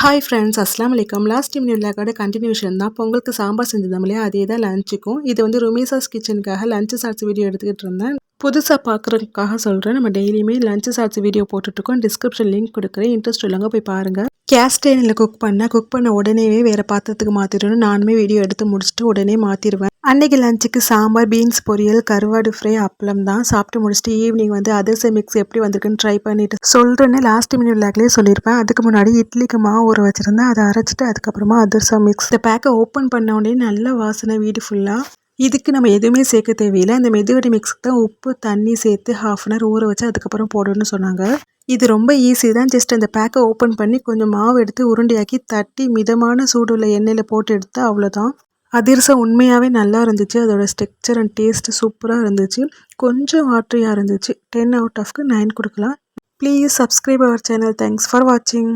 Hi friends, அஸ்ஸலாமு அலைக்கும். Last time விலாகோட continuation தான். பொங்கலுக்கு சாம்பார் செஞ்சிருந்தோம் இல்லையா, அதே தான் லஞ்சுக்கும். இது வந்து ருமேசாஸ் கிச்சனுக்காக லஞ்சு ஷார்ட்ஸ் வீடியோ எடுத்துக்கிட்டு இருந்தேன். புதுசாக பார்க்குறதுக்காக சொல்கிறேன், நம்ம டெய்லியுமே லஞ்சு ஷார்ட்ஸ் வீடியோ போட்டுட்ருக்கோம். டிஸ்கிரிப்ஷன் லிங்க் கொடுக்குறேன், இன்ட்ரெஸ்ட் உள்ளவங்க போய் பாருங்கள். கேஸ் ஸ்டேனில் குக் பண்ண உடனேவே வேறு பாத்திரத்துக்கு மாற்றிடணும். நானுமே வீடியோ எடுத்து முடிச்சுட்டு உடனே மாற்றிடுவேன். அன்றைக்கி லஞ்சுக்கு சாம்பார், பீன்ஸ் பொரியல், கருவாடு ஃப்ரை, அப்பளம் தான். சாப்பிட்டு முடிச்சுட்டு ஈவினிங் வந்து அதிரச மிக்ஸ் எப்படி வந்திருக்குன்னு ட்ரை பண்ணிட்டு சொல்கிறேன்னு லாஸ்ட் மினிட் விலாக்லேயே சொல்லியிருப்பேன். அதுக்கு முன்னாடி இட்லிக்கு மாவு ஊற வச்சுருந்தேன். அதை அரைச்சிட்டு அதுக்கப்புறமா அதிரசம் மிக்ஸ் இந்த பேக்கை ஓப்பன் பண்ண உடனே நல்ல வாசனை வீடு ஃபுல்லாக. இதுக்கு நம்ம எதுவுமே சேர்க்க தேவையில்லை. அந்த மெதுவடை மிக்ஸுக்கு தான் உப்பு தண்ணி சேர்த்து ½ அன் ஹவர் ஊற வச்சு அதுக்கப்புறம் போடணும்னு சொன்னாங்க. இது ரொம்ப ஈஸி தான். ஜஸ்ட் அந்த பேக்கை ஓப்பன் பண்ணி கொஞ்சம் மாவு எடுத்து உருண்டையாக்கி தட்டி மிதமான சூடுள்ள எண்ணெயில் போட்டு எடுத்து அவ்வளோதான். அதிரசம் உண்மையாகவே நல்லா இருந்துச்சு. அதோட ஸ்ட்ரக்சர் அண்ட் டேஸ்ட் சூப்பராக இருந்துச்சு. கொஞ்சம் வாட்டரியாக இருந்துச்சு. 10 out of 9 கொடுக்கலாம். Please subscribe our channel. Thanks for வாட்சிங்.